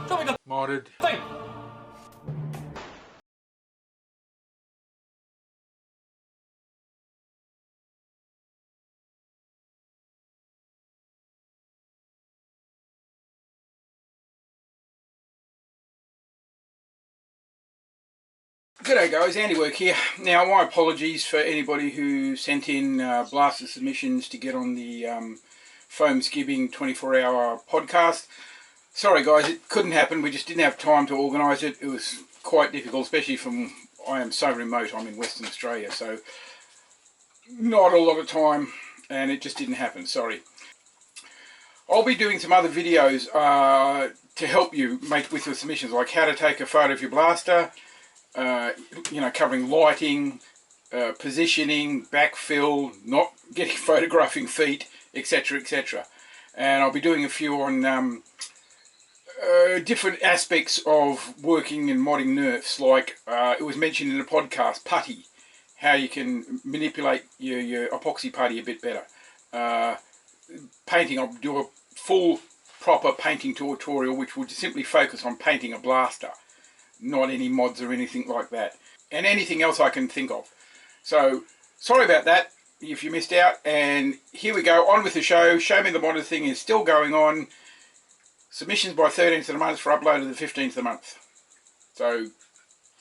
Modded. Thing. G'day guys, Andy Work here. Now my apologies for anybody who sent in blaster submissions to get on the foam skibbing 24-hour podcast. Sorry guys, it couldn't happen. We just didn't have time to organise it. It was quite difficult, especially I am so remote. I'm in Western Australia, so not a lot of time, and it just didn't happen. Sorry. I'll be doing some other videos to help you make with your submissions, like how to take a photo of your blaster, covering lighting, positioning, backfill, not getting photographing feet, etc, etc. And I'll be doing a few on different aspects of working and modding nerfs, like it was mentioned in the podcast, putty, how you can manipulate your epoxy putty a bit better. Painting, I'll do a full proper painting tutorial which will simply focus on painting a blaster, not any mods or anything like that, and anything else I can think of. So sorry about that if you missed out, and here we go, on with the show. Show Me the Modder thing is still going on. Submissions by 13th of the month for upload to the 15th of the month. So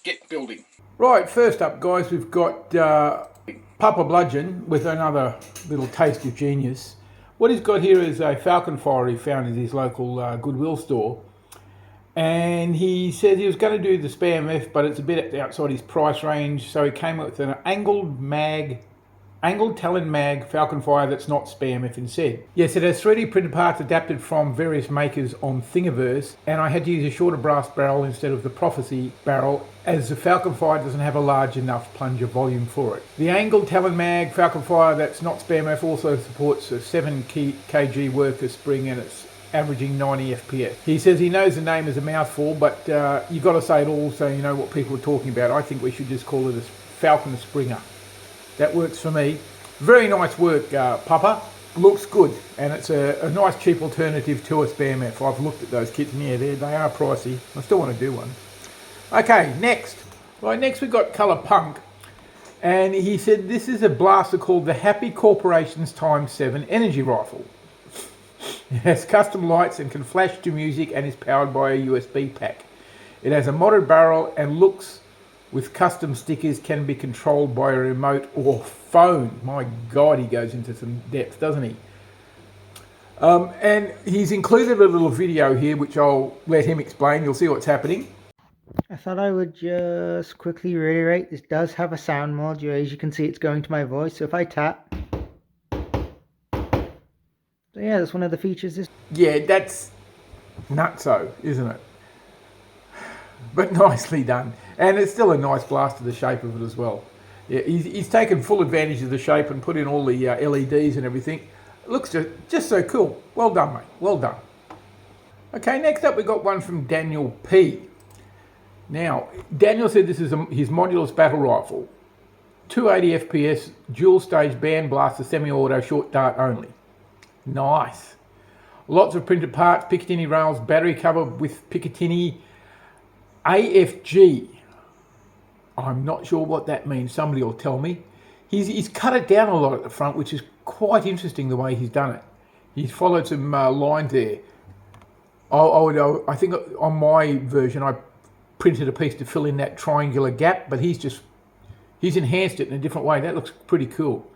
get building. Right, first up guys, we've got Papa Bludgeon with another little taste of genius. What he's got here is a Falcon Fire he found in his local Goodwill store. And he said he was going to do the Spam F, but it's a bit outside his price range, so he came up with an angled Talon mag Falcon Fire that's not Spam F instead. Yes, it has 3D printed parts adapted from various makers on Thingiverse, and I had to use a shorter brass barrel instead of the Prophecy barrel, as the Falcon Fire doesn't have a large enough plunger volume for it. The angled Talon mag Falcon Fire that's not Spam F also supports a 7 kg worker spring, and it's averaging 90 FPS. He says he knows the name is a mouthful, but you've got to say it all so you know what people are talking about. I think we should just call it a Falcon Springer. That works for me. Very nice work, Papa. Looks good, and it's a nice cheap alternative to a Spam F. I've looked at those kits, and yeah, they are pricey. I still want to do one. Okay, next. Right, next we've got Colour Punk, and he said this is a blaster called the Happy Corporation's ×7 energy rifle. It has custom lights and can flash to music and is powered by a USB pack. It has a modded barrel and looks with custom stickers, can be controlled by a remote or phone. My God, he goes into some depth, doesn't he? And he's included a little video here which I'll let him explain. You'll see what's happening. I thought I would just quickly reiterate, this does have a sound mod. As you can see, it's going to my voice. So if I tap, so yeah, that's one of the features. Yeah, that's nutso, isn't it? But nicely done. And it's still a nice blaster, the shape of it as well. Yeah, he's taken full advantage of the shape and put in all the LEDs and everything. It looks just so cool. Well done, mate. Well done. Okay, next up we've got one from Daniel P. Now, Daniel said this is his modulus battle rifle. 280 FPS, dual stage band blaster, semi-auto, short dart only. Nice. Lots of printed parts, Picatinny rails, battery cover with Picatinny AFG. I'm not sure what that means. Somebody will tell me. He's cut it down a lot at the front, which is quite interesting the way he's done it. He's followed some lines there. I think on my version I printed a piece to fill in that triangular gap, but he's enhanced it in a different way. That looks pretty cool.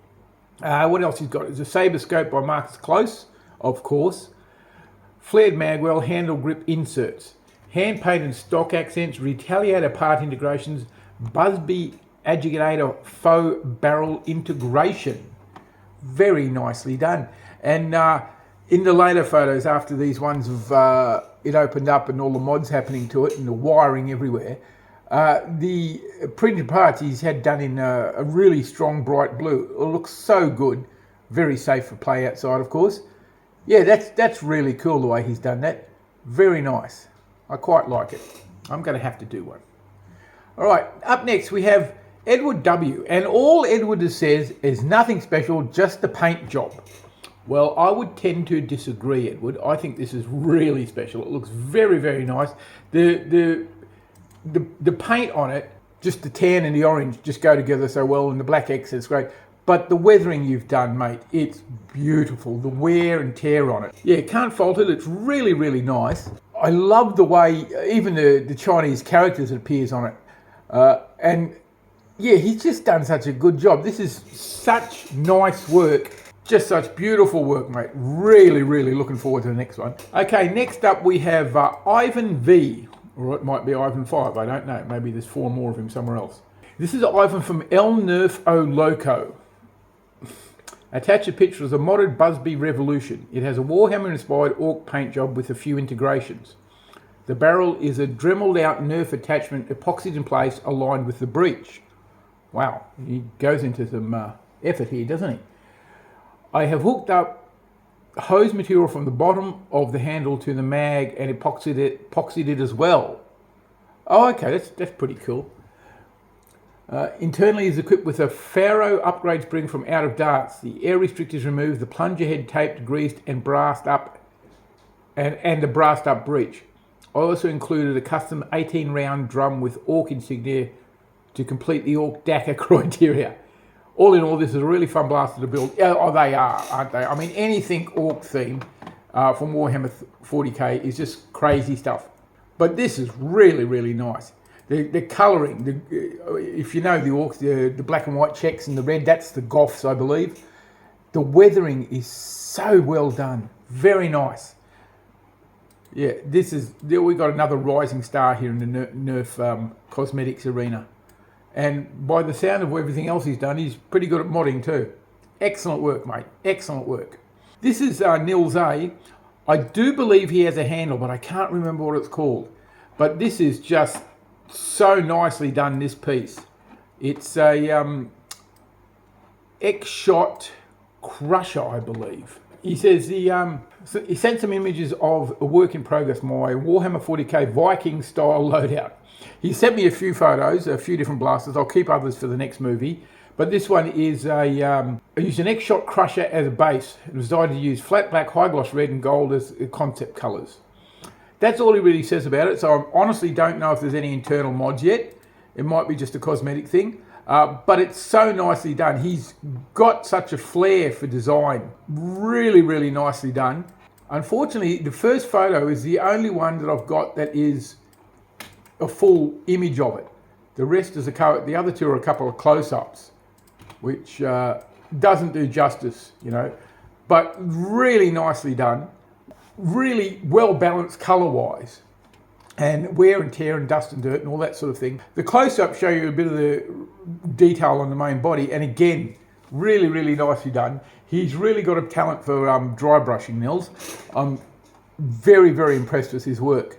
What else he's got? It's a saber scope by Marcus Close, of course. Flared magwell, handle grip inserts. Hand painted stock accents, retaliator part integrations, Busby agitator faux barrel integration. Very nicely done. And in the later photos, after these ones have it opened up and all the mods happening to it and the wiring everywhere, the printed parts he's had done in a really strong bright blue. It looks so good. Very safe for play outside, of course. Yeah, that's really cool the way he's done that. Very nice. I quite like it. I'm going to have to do one. All right, up next we have Edward W. And all Edward says is nothing special, just the paint job. Well, I would tend to disagree, Edward. I think this is really special. It looks very, very nice. The paint on it, just the tan and the orange, just go together so well, and the black accent's great. But the weathering you've done, mate, it's beautiful. The wear and tear on it. Yeah, can't fault it. It's really, really nice. I love the way, even the Chinese characters it appears on it. And yeah, he's just done such a good job. This is such nice work. Just such beautiful work, mate. Really, really looking forward to the next one. Okay, next up we have Ivan V. Or it might be Ivan 5, I don't know. Maybe there's 4 more of him somewhere else. This is Ivan from El Nerf O Loco. Attach a picture as a modded Busby Revolution. It has a Warhammer-inspired orc paint job with a few integrations. The barrel is a dremeled out Nerf attachment epoxied in place aligned with the breech. Wow, he goes into some effort here, doesn't he? I have hooked up hose material from the bottom of the handle to the mag and epoxied it as well. Oh, okay, that's pretty cool. Internally is equipped with a Faro upgrade spring from Out of Darts. The air restrictor is removed, the plunger head taped, greased, and brassed up, and the brassed up breech. I also included a custom 18-round drum with Orc insignia to complete the Orc DACA criteria. All in all, this is a really fun blaster to build. Oh, they are, aren't they? I mean, anything Orc themed from Warhammer 40k is just crazy stuff. But this is really, really nice. The colouring, if you know the Orcs, the black and white checks and the red, that's the Goths, I believe. The weathering is so well done. Very nice. Yeah, we got another rising star here in the Nerf cosmetics arena. And by the sound of everything else he's done, he's pretty good at modding too. Excellent work, mate. Excellent work. This is NilZ. I do believe he has a handle, but I can't remember what it's called. But this is just so nicely done, this piece. It's a X-Shot Crusher, I believe. He says he sent some images of a work in progress, my Warhammer 40k Viking style loadout. He sent me a few photos, a few different blasters. I'll keep others for the next movie. But this one is I used an X-Shot Crusher as a base. It was designed to use flat black, high gloss red and gold as concept colours. That's all he really says about it. So I honestly don't know if there's any internal mods yet. It might be just a cosmetic thing. But it's so nicely done. He's got such a flair for design. Really, really nicely done. Unfortunately, the first photo is the only one that I've got that is a full image of it. The rest is the other two are a couple of close-ups, which doesn't do justice, you know. But really nicely done. Really well balanced colour-wise. And wear and tear and dust and dirt and all that sort of thing. The close-ups show you a bit of the detail on the main body, and again, really, really nicely done. He's really got a talent for dry brushing, NilZ. I'm very, very impressed with his work.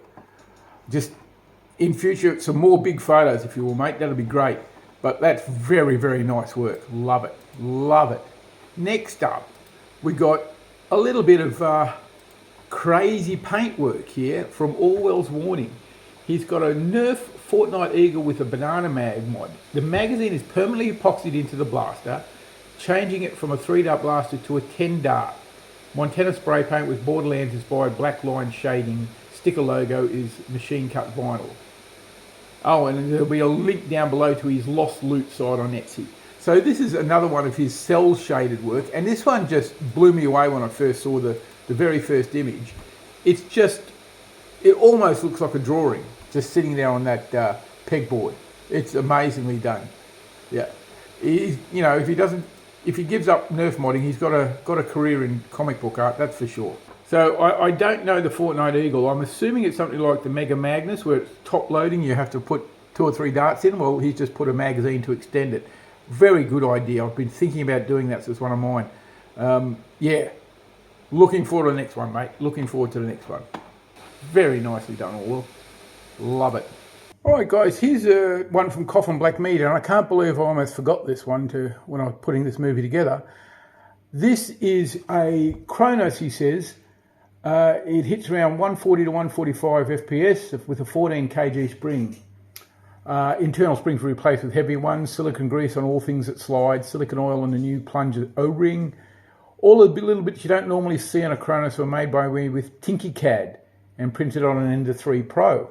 Just in future, some more big photos, if you will, mate. That'll be great. But that's very, very nice work. Love it. Love it. Next up, we got a little bit of crazy paint work here from Orwell's Warning. He's got a Nerf Fortnite Eagle with a banana mag mod. The magazine is permanently epoxied into the blaster, changing it from a 3-dart blaster to a 10-dart. Montana spray paint with Borderlands inspired black line shading. Sticker logo is machine cut vinyl. Oh, and there'll be a link down below to his Lost Loot site on Etsy. So this is another one of his cell shaded work, and this one just blew me away when I first saw the very first image. It's just, it almost looks like a drawing, just sitting there on that pegboard. It's amazingly done. Yeah, you know, if he gives up Nerf modding, he's got a career in comic book art, that's for sure. So I don't know the Fortnite Eagle. I'm assuming it's something like the Mega Magnus, where it's top loading. You have to put 2 or 3 darts in. Well, he's just put a magazine to extend it. Very good idea. I've been thinking about doing that, so it's one of mine. Yeah. Looking forward to the next one, mate. Looking forward to the next one. Very nicely done, Orwell. Love it. Alright guys, here's one from Coffin Black Media, and I can't believe I almost forgot this one when I was putting this movie together. This is a Kronos, he says. It hits around 140 to 145 FPS with a 14 kg spring. Internal springs were replaced with heavier ones, silicone grease on all things that slide, silicone oil on the new plunger O-ring, All the little bits you don't normally see on a Cronus were made by me with Tinkercad and printed on an Ender 3 Pro.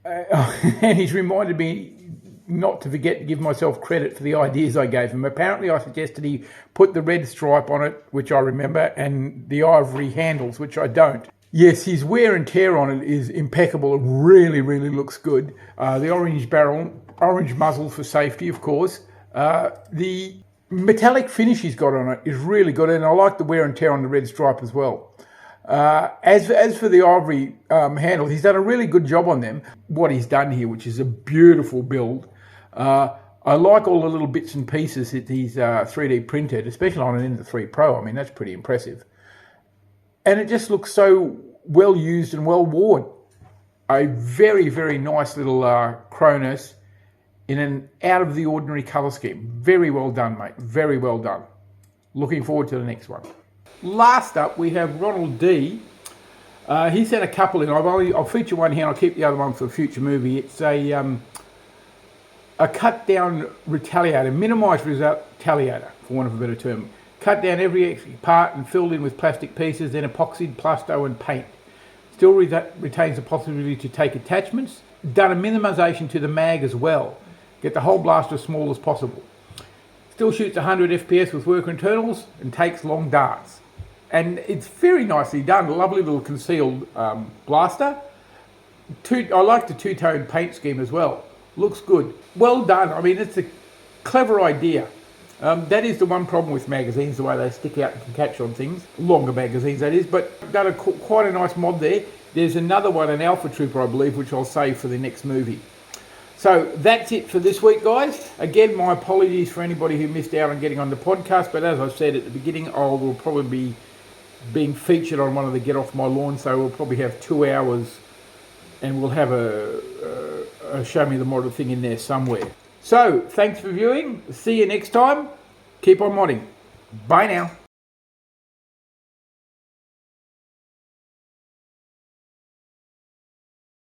And he's reminded me not to forget to give myself credit for the ideas I gave him. Apparently I suggested he put the red stripe on it, which I remember, and the ivory handles, which I don't. Yes, his wear and tear on it is impeccable. It really, really looks good. The orange barrel, orange muzzle for safety, of course. The metallic finish he's got on it is really good, and I like the wear and tear on the red stripe as well. As for the ivory handle, he's done a really good job on them. What he's done here, which is a beautiful build. I like all the little bits and pieces that he's 3D printed, especially on an Ender 3 Pro. I mean, that's pretty impressive. And it just looks so well used and well worn. A very, very nice little Cronus in an out of the ordinary colour scheme. Very well done, mate. Very well done. Looking forward to the next one. Last up, we have Ronald D. He sent a couple in. I'll feature one here and I'll keep the other one for a future movie. It's a cut down retaliator, minimised retaliator, for want of a better term. Cut down every part and filled in with plastic pieces, then epoxied, plasto and paint. Still retains the possibility to take attachments. Done a minimisation to the mag as well. Get the whole blaster as small as possible. Still shoots 100 FPS with worker internals and takes long darts. And it's very nicely done. A lovely little concealed blaster. I like the two-tone paint scheme as well. Looks good. Well done. I mean, it's a clever idea. That is the one problem with magazines, the way they stick out and can catch on things. Longer magazines, that is. But done quite a nice mod there. There's another one, an Alpha Trooper, I believe, which I'll save for the next movie. So that's it for this week, guys. Again, my apologies for anybody who missed out on getting on the podcast. But as I said at the beginning, I will probably be being featured on one of the Get Off My Lawn. So we'll probably have 2 hours and we'll have a Show Me the Model thing in there somewhere. So, thanks for viewing. See you next time. Keep on modding. Bye now.